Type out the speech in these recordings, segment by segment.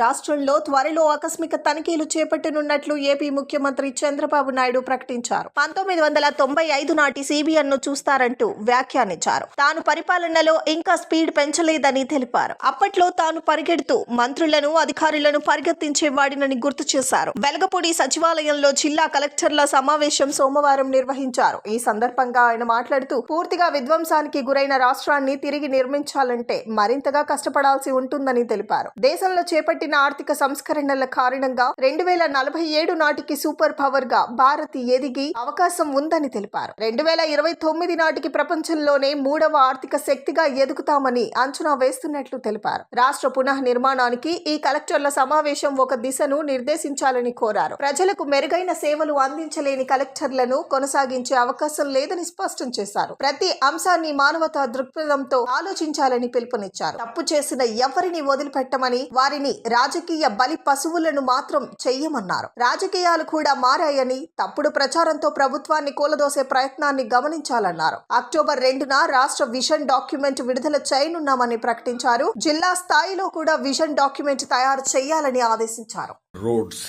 రాష్ట్రంలో త్వరలో ఆకస్మిక తనిఖీలు చేపట్టనున్నట్లు ఏపీ ముఖ్యమంత్రి చంద్రబాబు నాయుడు ప్రకటించారు. 1995 నాటి సిబిఎన్ చూస్తారంటూ వ్యాఖ్యానించారు. తాను పరిపాలనలో ఇంకా స్పీడ్ పెంచలేదని తెలిపారు. అప్పట్లో తాను పరిగెడుతూ మంత్రులను, అధికారులను పరిగెత్తించేవాడినని గుర్తు చేశారు. వెలగపూడి సచివాలయంలో జిల్లా కలెక్టర్ల సమావేశం సోమవారం నిర్వహించారు. ఈ సందర్భంగా ఆయన మాట్లాడుతూ, పూర్తిగా విధ్వంసానికి గురైన రాష్ట్రాన్ని తిరిగి నిర్మించాలంటే మరింతగా కష్టపడాల్సి ఉంటుందని తెలిపారు. దేశంలో చేపట్టిన ఆర్థిక సంస్కరణల కారణంగా 2047 నాటికి సూపర్ పవర్ గా భారత్ ఎదిగి అవకాశం ఉందని తెలిపారు. 2029 నాటికి ప్రపంచంలోనే 3వ ఆర్థిక శక్తిగా ఎదుగుతామని అంచనా వేస్తున్నట్లు తెలిపారు. రాష్ట్ర పునః నిర్మాణానికి ఈ కలెక్టర్ల సమావేశం ఒక దిశను నిర్దేశించాలని కోరారు. ప్రజలకు మెరుగైన సేవలు అందించలేని కలెక్టర్లను కొనసాగించే అవకాశం లేదని స్పష్టం చేశారు. ప్రతి అంశాన్ని మానవతా దృక్పథంతో ఆలోచించాలని పిలుపునిచ్చారు. తప్పు చేసిన ఎవరిని వదిలిపెట్టమని, వారిని రాజకీయ బలి పశువులను మాత్రం చెయ్యమన్నారు. రాజకీయాలు కూడా మారాయని, తప్పుడు ప్రచారంతో ప్రభుత్వాన్ని కూలదోసే ప్రయత్నాన్ని గమనించాలన్నారు. అక్టోబర్ 2న రాష్ట్ర విజన్ డాక్యుమెంట్ విడుదల చేయనున్నామని ప్రకటించారు. జిల్లా స్థాయిలో కూడా విజన్ డాక్యుమెంట్ తయారు చేయాలని ఆదేశించారు. రోడ్స్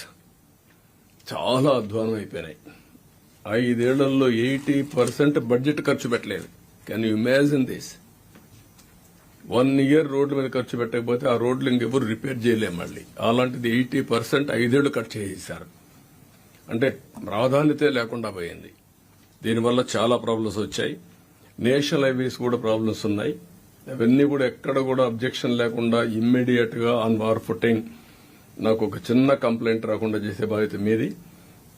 చాలా అధ్వానం అయిపోయినాయి. 5 ఏళ్లలో 80% బడ్జెట్ ఖర్చు పెట్టలేదు. Can you imagine this? 1 year రోడ్ల మీద ఖర్చు పెట్టకపోతే ఆ రోడ్లు ఇంకెవరు రిపేర్ చేయలేము. మళ్ళీ అలాంటిది 80% 5 ఏళ్లు ఖర్చు చేసేశారు. అంటే ప్రాధాన్యతే లేకుండా పోయింది. దీనివల్ల చాలా ప్రాబ్లమ్స్ వచ్చాయి. నేషనల్ హైవేస్ కూడా ప్రాబ్లమ్స్ ఉన్నాయి. అవన్నీ కూడా ఎక్కడ కూడా అబ్జెక్షన్ లేకుండా ఇమ్మీడియట్ గా ఆన్ వార్ ఫుటింగ్ నాకు ఒక చిన్న కంప్లైంట్ రాకుండా చేసే బాధ్యత మీది.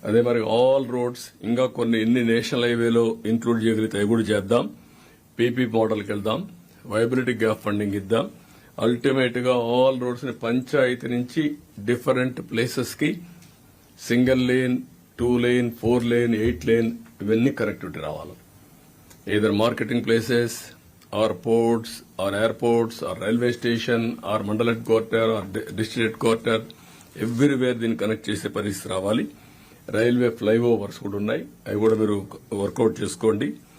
అదే మరి ఆల్ రోడ్స్ ఇంకా కొన్ని ఎన్ని నేషనల్ హైవేలో ఇంక్లూడ్ చేయగలిగితే అవి కూడా చేద్దాం. పీపీ మోడల్కి వెళ్దాం. వైబిలిటీ గ్యాప్ ఫండింగ్ ఇద్దాం. అల్టిమేట్ గా ఆల్ రోడ్స్ ని పంచాయతీ నుంచి డిఫరెంట్ ప్లేసెస్ కి single lane, 2 lane, 4 lane, 8 lane ఇవన్నీ కనెక్టివిటీ రావాలి. either marketing places or ports or airports or railway station or mandal headquarter or district headquarter everywhere దీన్ని connect చేసే పరిస్థితి రావాలి. రైల్వే ఫ్లైఓవర్స్ కూడా ఉన్నాయి. అవి కూడా మీరు వర్కౌట్ చేసుకోండి.